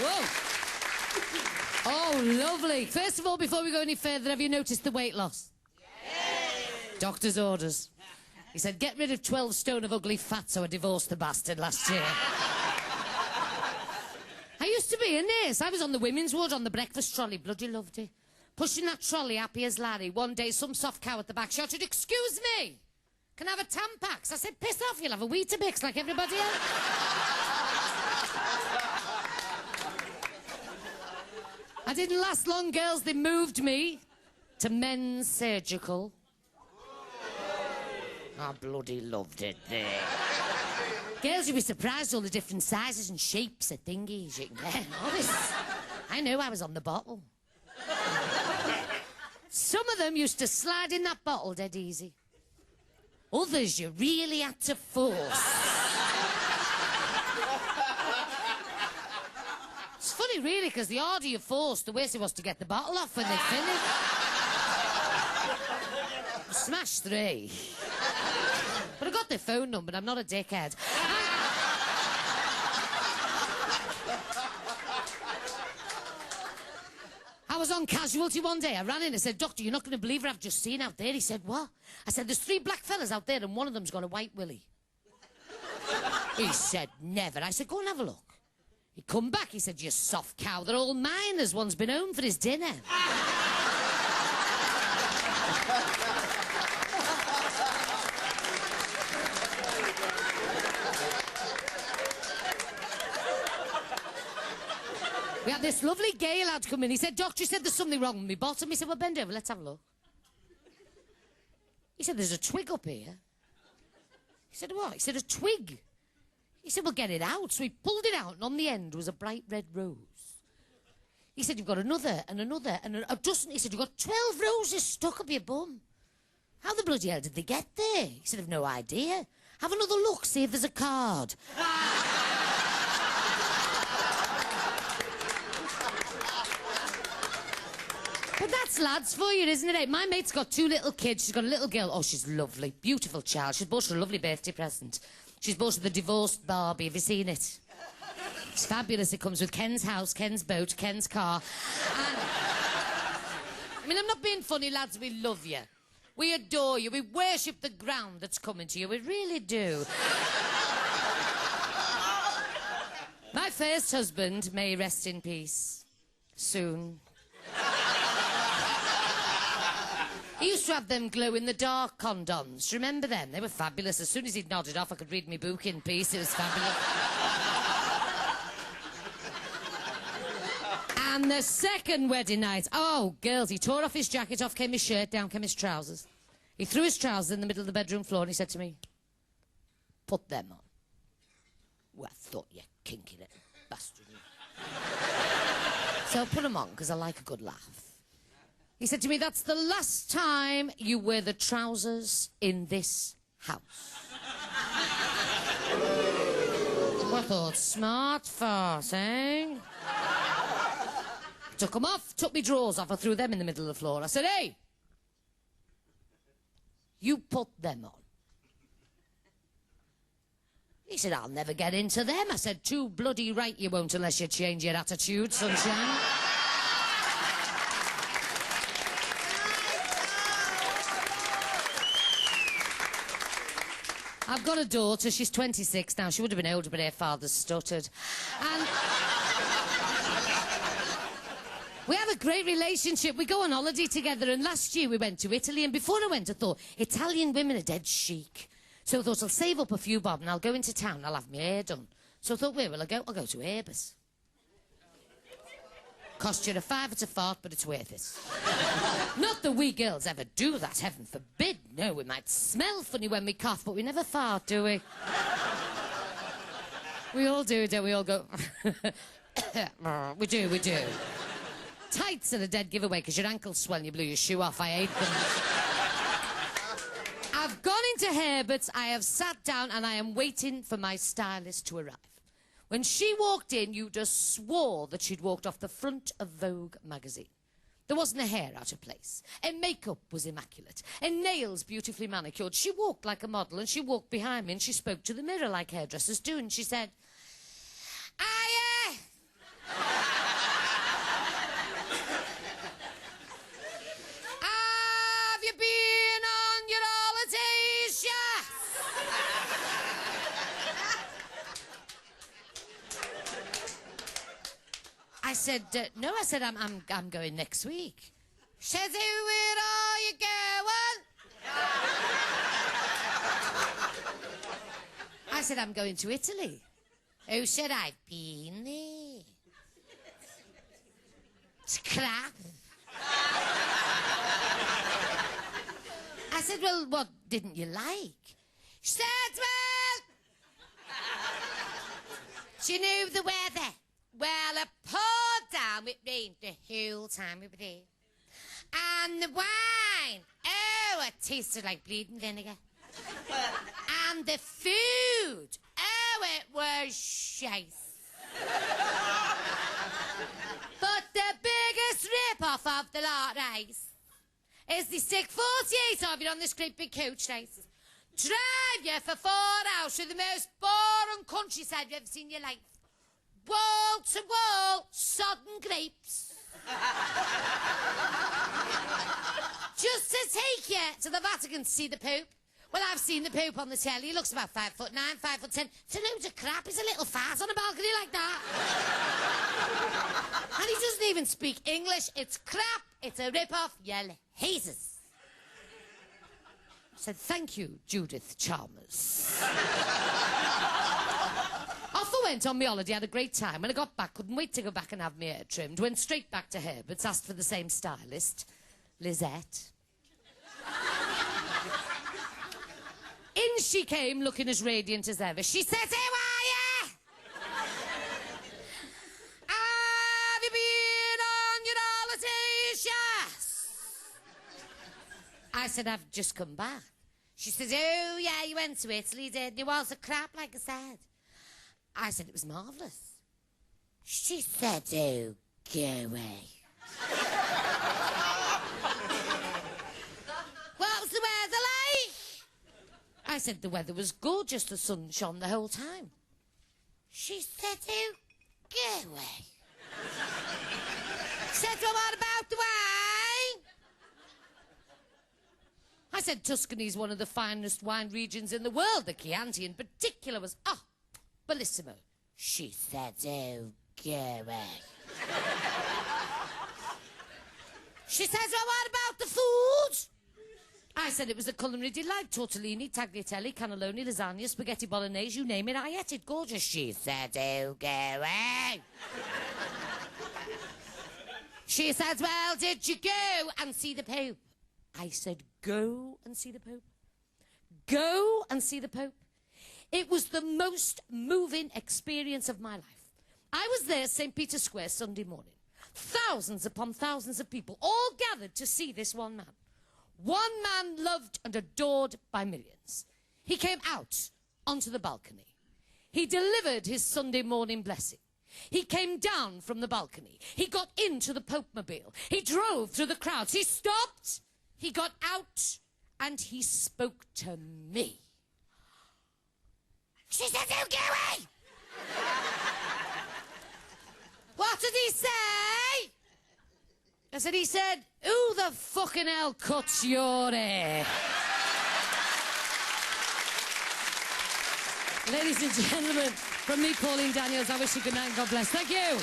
Whoa. Oh, lovely. First of all, before we go any further, have you noticed the weight loss? Yes. Doctor's orders. He said, get rid of 12 stone of ugly fat, so I divorced the bastard last year. I used to be a nurse. I was on the women's ward on the breakfast trolley. Bloody loved it. Pushing that trolley, happy as Larry. One day, some soft cow at the back shouted, excuse me, can I have a Tampax? I said, piss off, you'll have a Weetabix like everybody else. I didn't last long, girls. They moved me to men's surgical. I bloody loved it there. Girls, you'd be surprised all the different sizes and shapes of thingies you can get. Honest. I knew I was on the bottle. Some of them used to slide in that bottle dead easy. Others you really had to force. It's funny, really, because the harder you forced, the worse it was to get the bottle off when they finished. Smash 3. But I got their phone number, and I'm not a dickhead. I was on casualty one day. I ran in and said, Doctor, you're not going to believe what I've just seen out there. He said, what? I said, there's 3 black fellas out there and one of them's got a white willy. He said, never. I said, go and have a look. He come back, he said, you soft cow, they're all miners. One's been home for his dinner. We had this lovely gay lad come in. He said, Doctor, he said there's something wrong with me bottom. He said, well, bend over, let's have a look. He said, there's a twig up here. He said, what? He said, a twig. He said, well, get it out. So he pulled it out, and on the end was a bright red rose. He said, you've got another, and another, and a dozen. He said, you've got 12 roses stuck up your bum. How the bloody hell did they get there? He said, I've no idea. Have another look, see if there's a card. But that's lads for you, isn't it? My mate's got 2 little kids. She's got a little girl. Oh, she's lovely. Beautiful child. She's bought her a lovely birthday present. She's bought her the divorced Barbie. Have you seen it? It's fabulous. It comes with Ken's house, Ken's boat, Ken's car. And... I mean, I'm not being funny, lads. We love you. We adore you. We worship the ground that's coming to you. We really do. My first husband, may he rest in peace, soon. He used to have them glow-in-the-dark condoms. Remember them? They were fabulous. As soon as he'd nodded off, I could read me book in peace. It was fabulous. And the second wedding night, oh, girls, he tore off his jacket, off came his shirt, down came his trousers. He threw his trousers in the middle of the bedroom floor and he said to me, put them on. Well, I thought, you kinky little bastard. So I put them on, because I like a good laugh. He said to me, that's the last time you wear the trousers in this house. Well, I thought, smart farce, eh? Took them off, took me drawers off, I threw them in the middle of the floor. I said, hey, you put them on. He said, I'll never get into them. I said, too bloody right you won't unless you change your attitude, sunshine. I've got a daughter, she's 26 now. She would have been older, but her father stuttered. And we have a great relationship. We go on holiday together, and last year we went to Italy, and before I went, I thought, Italian women are dead chic. So I thought, I'll save up a few bob, and I'll go into town, and I'll have my hair done. So I thought, where will I go? I'll go to Airbus. Cost you a fiver to fart, but it's worth it. Not that we girls ever do that, heaven forbid. No, we might smell funny when we cough, but we never fart, do we? We all do, don't we? All go... we do, we do. Tights are a dead giveaway, because your ankles swell and you blew your shoe off. I hate them. I've gone into Herbert's, I have sat down, and I am waiting for my stylist to arrive. When she walked in, you just swore that she'd walked off the front of Vogue magazine. There wasn't a hair out of place. Her makeup was immaculate. Her nails beautifully manicured. She walked like a model, and she walked behind me, and she spoke to the mirror like hairdressers do, and she said, "Hiya!" I said, no, I said, I'm going next week. She said, where are you going? I said, I'm going to Italy. Who said I've been there? It's crap. I said, well, what didn't you like? She said, well, she knew the weather. Well, it poured down with rain the whole time we were there. And the wine, oh, it tasted like bleeding vinegar. And the food, oh, it was shite. But the biggest rip-off of the lot, right, is they stick 48 of you on this great big coach, right, drive you for 4 hours through the most boring countryside you've ever seen in your life. Wall to wall, sodden grapes. Just to take you to the Vatican to see the Pope. Well, I've seen the Pope on the telly. He looks about 5'9", 5'10". It's a load of crap. He's a little fart on a balcony like that. And he doesn't even speak English. It's crap. It's a rip-off. You'll hate it. I said, thank you, Judith Chalmers. Off I went on my holiday, had a great time. When I got back, couldn't wait to go back and have my hair trimmed. Went straight back to Herbert's, asked for the same stylist, Lizette. In she came, looking as radiant as ever. She said, who are you? Have you been on your holidays? Yes. I said, I've just come back. She said, oh, yeah, you went to Italy, didn't you? Was it crap, like I said? I said, it was marvellous. She said, oh, go away. What was the weather like? I said, the weather was gorgeous. The sun shone the whole time. She said, oh, go away. Said, well, what about the wine? I said, Tuscany's one of the finest wine regions in the world. The Chianti in particular was, bellissimo. She said, oh, go away. She says, well, what about the food? I said it was a culinary delight. Tortellini, tagliatelle, cannelloni, lasagna, spaghetti bolognese, you name it, I ate it. Gorgeous. She said, oh, go away. She says, well, did you go and see the Pope? I said, go and see the Pope. Go and see the Pope. It was the most moving experience of my life. I was there, St. Peter's Square, Sunday morning. Thousands upon thousands of people, all gathered to see this one man. One man loved and adored by millions. He came out onto the balcony. He delivered his Sunday morning blessing. He came down from the balcony. He got into the Pope-mobile. He drove through the crowds. He stopped. He got out and he spoke to me. She said, oh, go away. What did he say? I said, he said, who the fucking hell cuts your hair? Ladies and gentlemen, from me, Pauline Daniels, I wish you good night and God bless. Thank you.